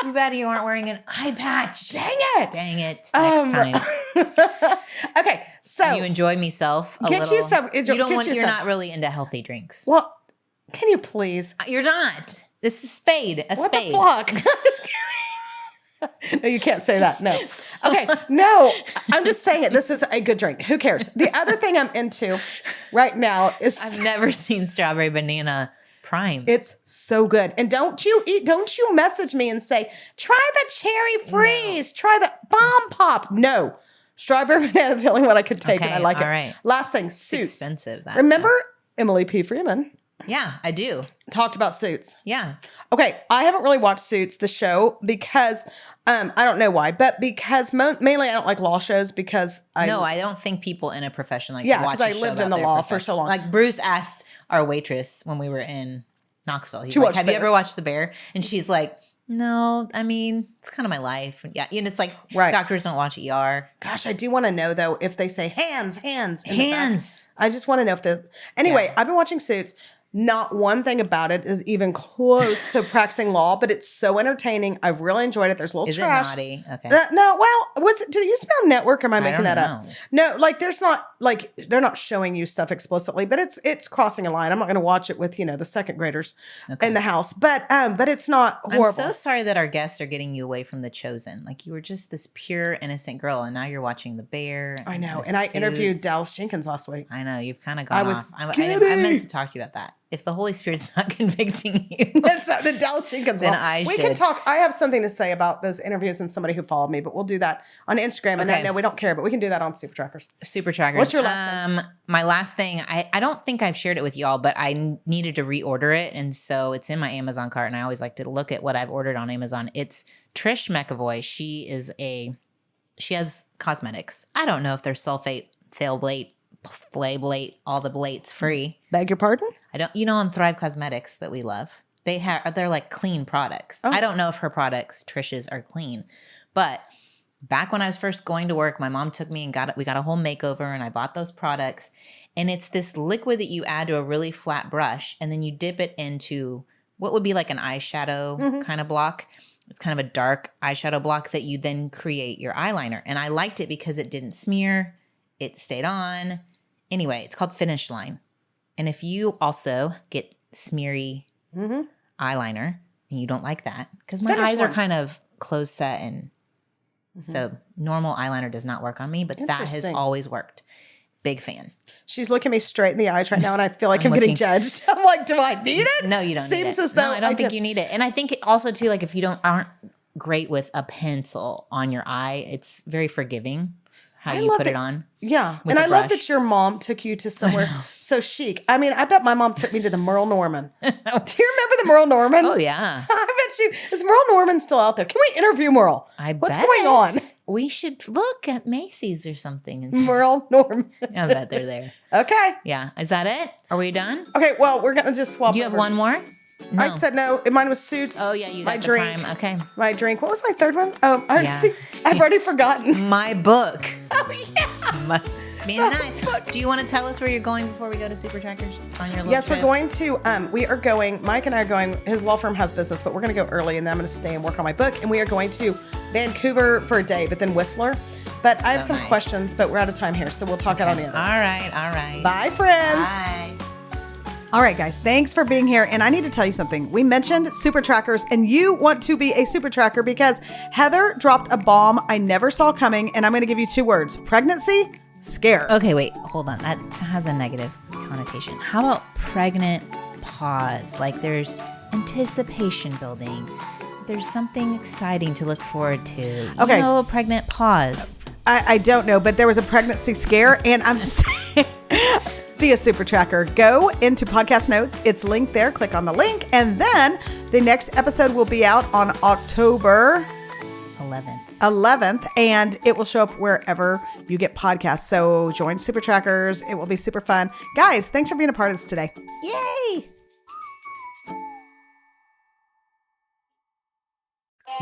Speaker 5: Too bad you aren't wearing an eye patch.
Speaker 6: Dang it!
Speaker 5: Dang it. Next time.
Speaker 6: Okay, so
Speaker 5: You enjoy myself a
Speaker 6: Get
Speaker 5: little.
Speaker 6: you some-
Speaker 5: You don't
Speaker 6: get
Speaker 5: want.
Speaker 6: you
Speaker 5: You're
Speaker 6: some.
Speaker 5: not really into healthy drinks.
Speaker 6: well, can you please?
Speaker 5: You're not. This is spade. A
Speaker 6: What
Speaker 5: spade.
Speaker 6: the fuck? No, you can't say that. No. Okay. No, I'm just saying it. This is a good drink. Who cares? The other thing I'm into right now is
Speaker 5: I've never seen strawberry banana prime.
Speaker 6: it's so good. And don't you message me and say, try the cherry freeze, try the bomb pop. No. Strawberry banana is the only one I could take, and I
Speaker 5: Okay,
Speaker 6: like it.
Speaker 5: all right.
Speaker 6: Last thing,
Speaker 5: It's
Speaker 6: Suits.
Speaker 5: expensive. That's
Speaker 6: Remember Emily P. Freeman
Speaker 5: Yeah, I do.
Speaker 6: talked about Suits.
Speaker 5: Yeah.
Speaker 6: Okay, I haven't really watched Suits, the show, because I don't know why, but because mainly I don't like law shows because I
Speaker 5: don't think people in a profession like
Speaker 6: Yeah,
Speaker 5: watch
Speaker 6: 'cause I
Speaker 5: a show
Speaker 6: lived
Speaker 5: about
Speaker 6: in the
Speaker 5: their
Speaker 6: law for
Speaker 5: profession.
Speaker 6: so long.
Speaker 5: Like Bruce asked our waitress when we were in Knoxville. He's
Speaker 6: To
Speaker 5: like,
Speaker 6: watch
Speaker 5: "Have you
Speaker 6: Bear."
Speaker 5: ever watched The Bear?" And she's like, "No, I mean, it's kind of my life." And yeah, and it's like
Speaker 6: Right.
Speaker 5: doctors don't watch ER.
Speaker 6: Gosh, I do want to know though if they say hands in the back.
Speaker 5: Hands.
Speaker 6: I just want to know if the anyway.
Speaker 5: Yeah.
Speaker 6: I've been watching Suits. Not one thing about it is even close to practicing law, but it's so entertaining. I've really enjoyed it. There's a little
Speaker 5: Is it
Speaker 6: trash.
Speaker 5: naughty? Okay.
Speaker 6: No, well, did you spell network or am I making
Speaker 5: don't
Speaker 6: that up?
Speaker 5: know.
Speaker 6: No, like there's not like they're not showing you stuff explicitly, but it's crossing a line. I'm not going to watch it with, the second graders
Speaker 5: Okay.
Speaker 6: in the house, but it's not horrible.
Speaker 5: I'm so sorry that our guests are getting you away from The Chosen. Like you were just this pure, innocent girl, and now you're watching The Bear.
Speaker 6: I know.
Speaker 5: The
Speaker 6: And I interviewed
Speaker 5: Suits.
Speaker 6: Dallas Jenkins last week.
Speaker 5: I know you've kind of gone
Speaker 6: I was
Speaker 5: off. I
Speaker 6: giddy.
Speaker 5: meant to talk to you about that. If the Holy Spirit's not convicting you,
Speaker 6: That's not the Dallas Jenkins
Speaker 5: Then
Speaker 6: one.
Speaker 5: I
Speaker 6: We can
Speaker 5: should.
Speaker 6: talk. I have something to say about those interviews and somebody who followed me, but we'll do that on Instagram. And I
Speaker 5: Okay.
Speaker 6: know we don't care, but we can do that on Supertrackers.
Speaker 5: Supertrackers.
Speaker 6: What's your last
Speaker 5: My last thing, I don't think I've shared it with y'all, but I needed to reorder it. And so it's in my Amazon cart. And I always like to look at what I've ordered on Amazon. It's Trish McAvoy. She has cosmetics. I don't know if they're sulfate, phthalate, flablate, all the blates free.
Speaker 6: Beg your pardon?
Speaker 5: I don't, on Thrive Cosmetics that we love, they're like clean products.
Speaker 6: Oh.
Speaker 5: I don't know if her products, Trish's, are clean, but back when I was first going to work, my mom took me and we got a whole makeover, and I bought those products. And it's this liquid that you add to a really flat brush, and then you dip it into what would be like an eyeshadow kind of block. It's kind of a dark eyeshadow block that you then create your eyeliner. And I liked it because it didn't smear, it stayed on. Anyway, it's called Finish Line. And if you also get smeary eyeliner and you don't like that, because my
Speaker 6: Finish
Speaker 5: eyes are
Speaker 6: Line.
Speaker 5: kind of closed set, and so normal eyeliner does not work on me, but that has
Speaker 6: Interesting.
Speaker 5: always worked. Big fan.
Speaker 6: She's looking me straight in the eyes right now, and I feel like
Speaker 5: I'm
Speaker 6: I'm getting
Speaker 5: looking.
Speaker 6: judged. I'm like, do I need it?
Speaker 5: No, you don't need
Speaker 6: Seems
Speaker 5: it.
Speaker 6: as though
Speaker 5: No, I don't think
Speaker 6: do.
Speaker 5: you need it. And I think it also too, like if you aren't great with a pencil on your eye, it's very forgiving how
Speaker 6: I
Speaker 5: you
Speaker 6: love
Speaker 5: put
Speaker 6: it.
Speaker 5: it on.
Speaker 6: Yeah.
Speaker 5: with
Speaker 6: And
Speaker 5: a
Speaker 6: I love
Speaker 5: brush.
Speaker 6: that your mom took you to somewhere so chic. I mean, I bet my mom took me to the Merle Norman. Do you remember the Merle Norman?
Speaker 5: Oh yeah.
Speaker 6: I bet you. Is Merle Norman still out there? Can we interview Merle? What's
Speaker 5: bet.
Speaker 6: going on?
Speaker 5: We should look at Macy's or something. And see.
Speaker 6: Merle Norman.
Speaker 5: I bet they're there.
Speaker 6: Okay.
Speaker 5: Yeah. Is that it? Are we done?
Speaker 6: Okay, well, we're going to just swap
Speaker 5: Do you have
Speaker 6: over.
Speaker 5: one more? No.
Speaker 6: I said no. Mine was Suits.
Speaker 5: Oh yeah, you got
Speaker 6: my
Speaker 5: the
Speaker 6: drink.
Speaker 5: prime. Okay.
Speaker 6: My drink. What was my third one? Oh,
Speaker 5: Yeah.
Speaker 6: I've already forgotten.
Speaker 5: My book.
Speaker 6: Oh, yeah.
Speaker 5: being nice. Do you want to tell us where you're going before we go to Supertrackers on your little
Speaker 6: Yes,
Speaker 5: trip?
Speaker 6: we're going to, Mike and I are going, his law firm has business, but we're going to go early and then I'm going to stay and work on my book. And we are going to Vancouver for a day, but then Whistler. But I have some questions, but we're out of time here. So we'll talk out on the end.
Speaker 5: All right.
Speaker 6: Bye, friends.
Speaker 5: Bye.
Speaker 6: All right, guys, thanks for being here. And I need to tell you something. We mentioned Supertrackers, and you want to be a Supertracker because Heather dropped a bomb I never saw coming, and I'm going to give you 2 words. Pregnancy, scare.
Speaker 5: Okay, wait, hold on. That has a negative connotation. How about pregnant pause? Like there's anticipation building. There's something exciting to look forward to.
Speaker 6: Okay.
Speaker 5: You know, a pregnant pause.
Speaker 6: I don't know, but there was a pregnancy scare, and I'm just saying, be a Supertracker. Go into podcast notes. It's linked there. Click on the link, and then the next episode will be out on October 11th, and it will show up wherever you get podcasts. So join Supertrackers. It will be super fun. Guys, thanks for being a part of this today.
Speaker 5: Yay!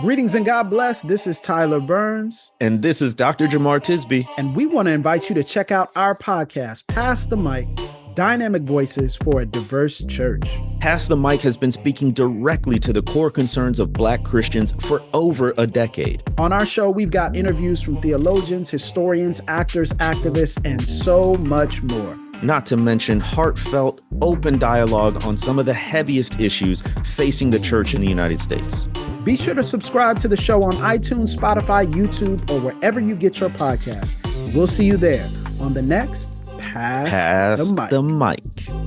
Speaker 7: Greetings and God bless. This is Tyler Burns.
Speaker 8: And this is Dr. Jamar Tisby.
Speaker 7: And we want to invite you to check out our podcast, Pass the Mic, Dynamic Voices for a Diverse Church.
Speaker 8: Pass the Mic has been speaking directly to the core concerns of Black Christians for over a decade.
Speaker 7: On our show, we've got interviews from theologians, historians, actors, activists, and so much more.
Speaker 8: Not to mention heartfelt, open dialogue on some of the heaviest issues facing the church in the United States.
Speaker 7: Be sure to subscribe to the show on iTunes, Spotify, YouTube, or wherever you get your podcasts. We'll see you there on the next Pass the Mic.